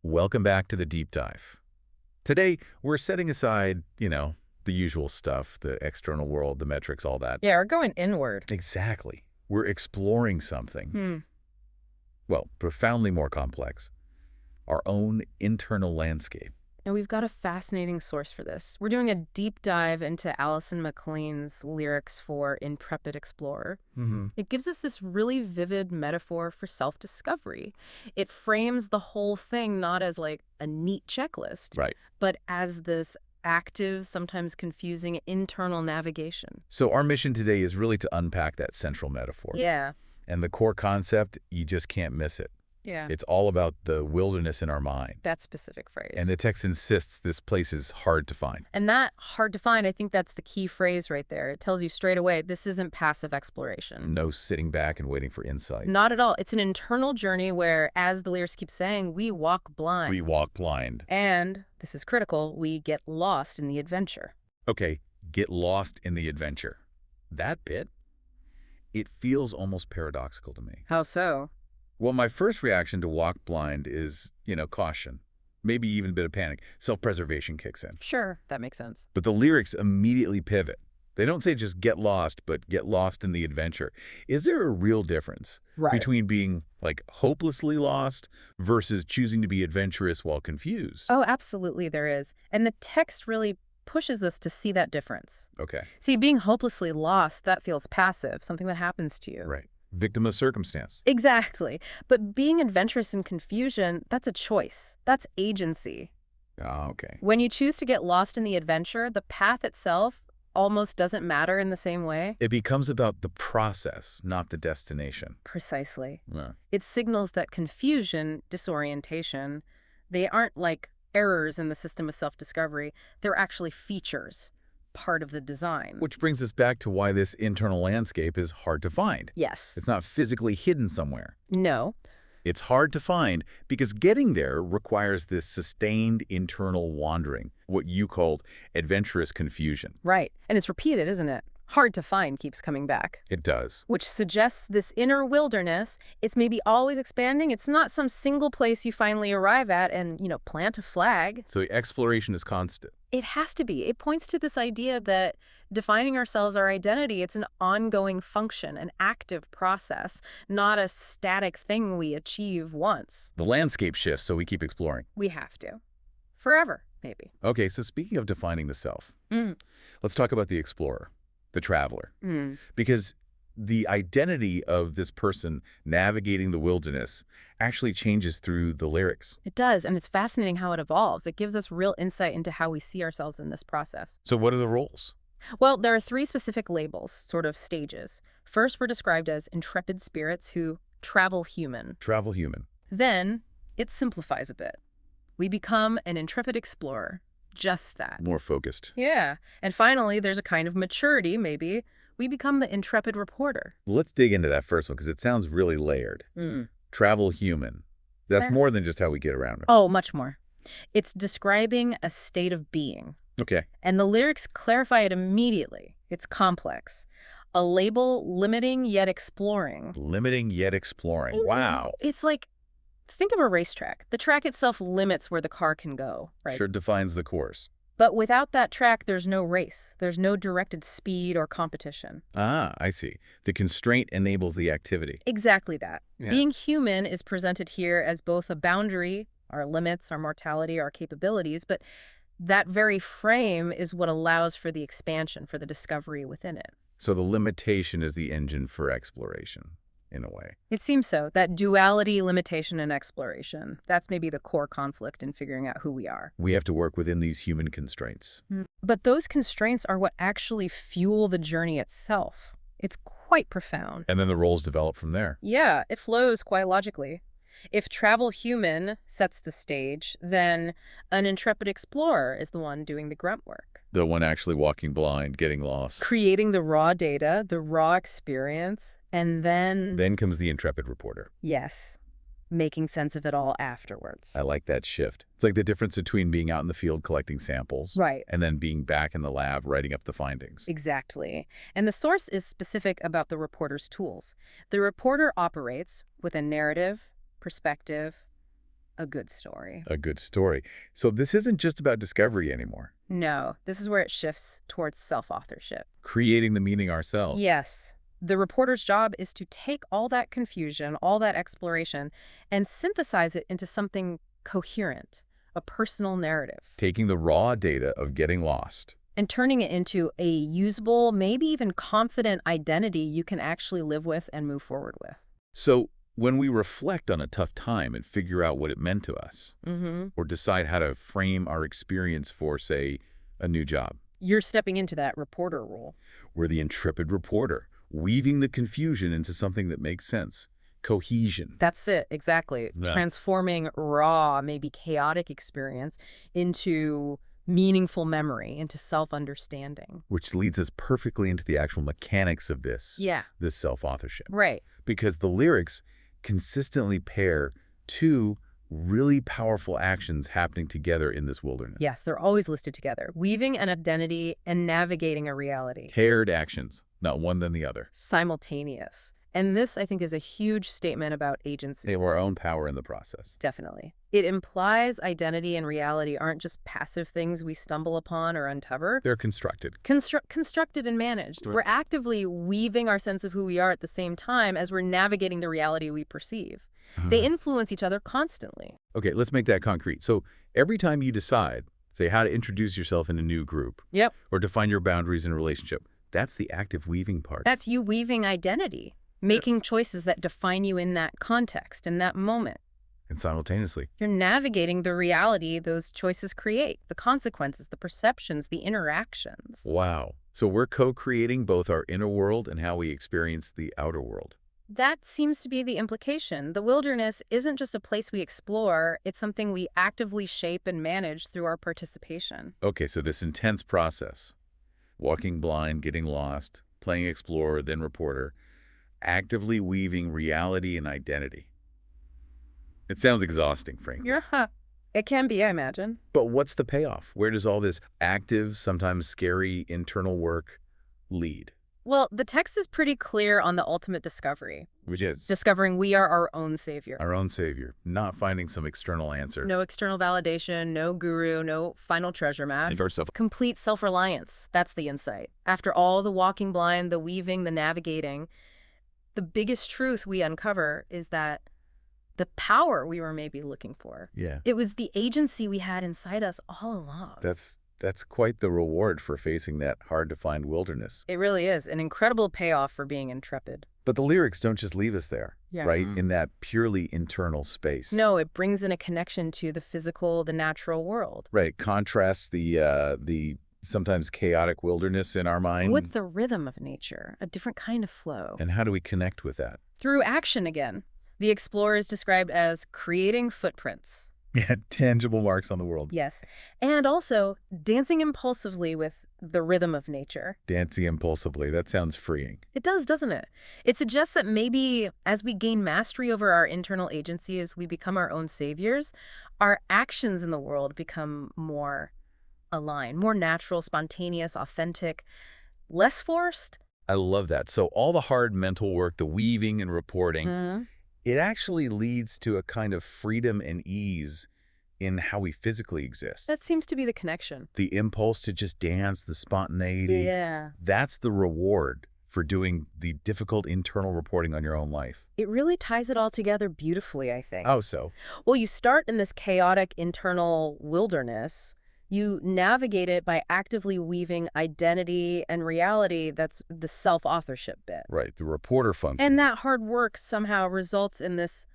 Welcome back to the deep dive. Today, we're setting aside, the usual stuff, the external world, the metrics, all that. Yeah, we're going inward. Exactly. We're exploring something, Hmm. well, profoundly more complex. Our own internal landscape. And we've got a fascinating source for this. We're doing a deep dive into Alison McLean's lyrics for Intrepid Explorer. It gives us this really vivid metaphor for self-discovery. It frames the whole thing not as like a neat checklist, Right. but as this active, sometimes confusing internal navigation. So our mission today is really to unpack that central metaphor. Yeah. And the core concept, you just can't miss it. Yeah. It's all about the wilderness in our mind. That specific phrase. And the text insists this place is hard to find. And that hard to find, I think that's the key phrase right there. It tells you straight away, this isn't passive exploration. No sitting back and waiting for insight. Not at all. It's an internal journey where, as the lyrics keep saying, we walk blind. We walk blind. And, this is critical, we get lost in the adventure. Okay, get lost in the adventure. That bit? It feels almost paradoxical to me. How so? Well, my first reaction to walk blind is, caution. Maybe even a bit of panic. Self-preservation kicks in. Sure, that makes sense. But the lyrics immediately pivot. They don't say just get lost, but get lost in the adventure. Is there a real difference between being, hopelessly lost versus choosing to be adventurous while confused? Oh, absolutely there is. And the text really pushes us to see that difference. Okay. See, being hopelessly lost, that feels passive, something that happens to you. Right. Victim of circumstance. Exactly. But being adventurous in confusion, that's a choice. That's agency. Okay. When you choose to get lost in the adventure, the path itself almost doesn't matter in the same way. It becomes about the process, not the destination. Precisely. Yeah. It signals that confusion, disorientation, they aren't like errors in the system of self-discovery. They're actually features, part of the design. Which brings us back to why this internal landscape is hard to find. Yes. It's not physically hidden somewhere. No. It's hard to find because getting there requires this sustained internal wandering, what you called adventurous confusion. Right. And it's repeated, isn't it? Hard to find keeps coming back. It does. Which suggests this inner wilderness, it's maybe always expanding. It's not some single place you finally arrive at and, plant a flag. So exploration is constant. It has to be. It points to this idea that defining ourselves, our identity, it's an ongoing function, an active process, not a static thing we achieve once. The landscape shifts, so we keep exploring. We have to. Forever, maybe. Okay, so speaking of defining the self, let's talk about the explorer, the traveler. Because the identity of this person navigating the wilderness actually changes through the lyrics. It does, and it's fascinating how it evolves. It gives us real insight into how we see ourselves in this process. So what are the roles? Well, there are three specific labels, sort of stages. First, we're described as intrepid spirits who travel human. Travel human. Then, it simplifies a bit. We become an intrepid explorer. Just that. More focused. Yeah. And finally, there's a kind of maturity, maybe. We become the intrepid reporter. Let's dig into that first one because it sounds really layered. Travel human. That's more than just how we get around. Oh, much more. It's describing a state of being. Okay. And the lyrics clarify it immediately. It's complex. A label limiting yet exploring. Limiting yet exploring. Wow. It's like, think of a racetrack. The track itself limits where the car can go, right? Sure defines the course. But without that track, there's no race. There's no directed speed or competition. Ah, I see. The constraint enables the activity. Exactly that. Yeah. Being human is presented here as both a boundary, our limits, our mortality, our capabilities, but that very frame is what allows for the expansion, for the discovery within it. So the limitation is the engine for exploration, in a way. It seems so. That duality, limitation, and exploration, that's maybe the core conflict in figuring out who we are. We have to work within these human constraints. But those constraints are what actually fuel the journey itself. It's quite profound. And then the roles develop from there. Yeah, it flows quite logically. If travel human sets the stage, then an intrepid explorer is the one doing the grunt work. The one actually walking blind, getting lost. Creating the raw data, the raw experience, and then... Then comes the intrepid reporter. Yes, making sense of it all afterwards. I like that shift. It's like the difference between being out in the field collecting samples. Right. And then being back in the lab writing up the findings. Exactly. And the source is specific about the reporter's tools. The reporter operates with a narrative, perspective, a good story. A good story. So this isn't just about discovery anymore. No, this is where it shifts towards self-authorship. Creating the meaning ourselves. Yes. The reporter's job is to take all that confusion, all that exploration, and synthesize it into something coherent, a personal narrative. Taking the raw data of getting lost. And turning it into a usable, maybe even confident identity you can actually live with and move forward with. So when we reflect on a tough time and figure out what it meant to us, or decide how to frame our experience for, say, a new job. You're stepping into that reporter role. We're the intrepid reporter, weaving the confusion into something that makes sense. Cohesion. That's it, exactly. Yeah. Transforming raw, maybe chaotic experience into meaningful memory, into self-understanding. Which leads us perfectly into the actual mechanics of this self-authorship. Right. Because the lyrics consistently pair two really powerful actions happening together in this wilderness. Yes, they're always listed together. Weaving an identity and navigating a reality. Paired actions, not one than the other. Simultaneous. And this, I think, is a huge statement about agency. They have our own power in the process. Definitely. It implies identity and reality aren't just passive things we stumble upon or uncover. They're constructed. Constructed and managed. We're actively weaving our sense of who we are at the same time as we're navigating the reality we perceive. They influence each other constantly. Okay, let's make that concrete. So every time you decide, say, how to introduce yourself in a new group, or define your boundaries in a relationship, that's the active weaving part. That's you weaving identity, making choices that define you in that context, in that moment. And simultaneously, you're navigating the reality those choices create, the consequences, the perceptions, the interactions. Wow. So we're co-creating both our inner world and how we experience the outer world. That seems to be the implication. The wilderness isn't just a place we explore, it's something we actively shape and manage through our participation. Okay, so this intense process, walking blind, getting lost, playing explorer, then reporter, actively weaving reality and identity. It sounds exhausting, frankly. Yeah, it can be, I imagine. But what's the payoff? Where does all this active, sometimes scary internal work lead? Well, the text is pretty clear on the ultimate discovery. Which is? Discovering we are our own savior. Our own savior, not finding some external answer. No external validation, no guru, no final treasure map. Complete self-reliance. That's the insight. After all the walking blind, the weaving, the navigating, the biggest truth we uncover is that the power we were maybe looking for. Yeah. It was the agency we had inside us all along. That's quite the reward for facing that hard-to-find wilderness. It really is. An incredible payoff for being intrepid. But the lyrics don't just leave us there, right? In that purely internal space. No, it brings in a connection to the physical, the natural world. Right. Contrasts the sometimes chaotic wilderness in our mind. With the rhythm of nature, a different kind of flow. And how do we connect with that? Through action again. The explorer is described as creating footprints. Yeah, tangible marks on the world. Yes. And also dancing impulsively with the rhythm of nature. Dancing impulsively. That sounds freeing. It does, doesn't it? It suggests that maybe as we gain mastery over our internal agency, as we become our own saviors, our actions in the world become more aligned, more natural, spontaneous, authentic, less forced. I love that. So all the hard mental work, the weaving and reporting, it actually leads to a kind of freedom and ease in how we physically exist. That seems to be the connection. The impulse to just dance, the spontaneity. Yeah. That's the reward for doing the difficult internal reporting on your own life. It really ties it all together beautifully, I think. Oh, so? Well, you start in this chaotic internal wilderness. You navigate it by actively weaving identity and reality. That's the self-authorship bit. Right, the reporter function. And that hard work somehow results in this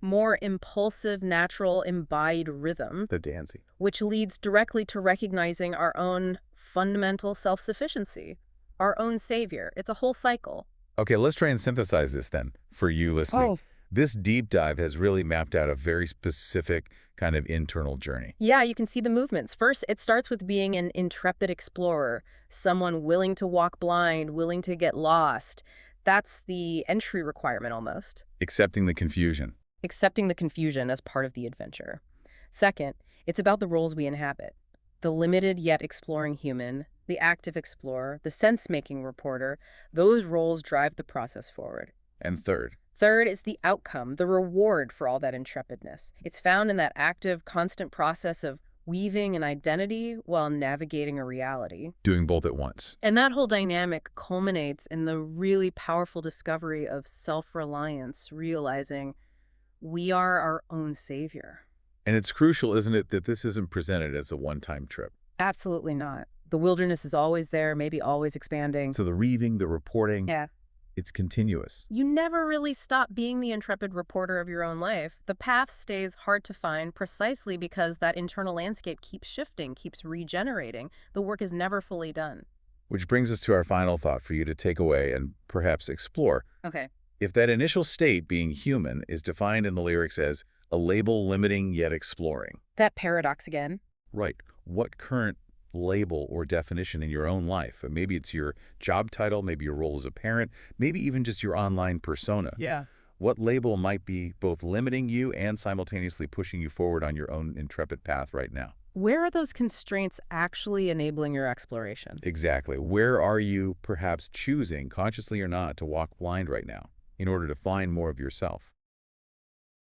more impulsive, natural, embodied rhythm. The dancing. Which leads directly to recognizing our own fundamental self-sufficiency, our own savior. It's a whole cycle. Okay, let's try and synthesize this then for you listening. Oh. This deep dive has really mapped out a very specific kind of internal journey. Yeah, you can see the movements. First, it starts with being an intrepid explorer, someone willing to walk blind, willing to get lost. That's the entry requirement almost. Accepting the confusion. Accepting the confusion as part of the adventure. Second, it's about the roles we inhabit. The limited yet exploring human, the active explorer, the sense-making reporter. Those roles drive the process forward. And third, Third is the outcome, the reward for all that intrepidness. It's found in that active, constant process of weaving an identity while navigating a reality. Doing both at once. And that whole dynamic culminates in the really powerful discovery of self-reliance, realizing we are our own savior. And it's crucial, isn't it, that this isn't presented as a one-time trip. Absolutely not. The wilderness is always there, maybe always expanding. So the reading, the reporting, Yeah. it's continuous. You never really stop being the intrepid reporter of your own life. The path stays hard to find precisely because that internal landscape keeps shifting, keeps regenerating. The work is never fully done. Which brings us to our final thought for you to take away and perhaps explore. Okay. If that initial state, being human, is defined in the lyrics as a label limiting yet exploring. That paradox again. Right. What current label or definition in your own life? Maybe it's your job title, maybe your role as a parent, maybe even just your online persona. Yeah. What label might be both limiting you and simultaneously pushing you forward on your own intrepid path right now? Where are those constraints actually enabling your exploration? Exactly. Where are you perhaps choosing, consciously or not, to walk blind right now in order to find more of yourself?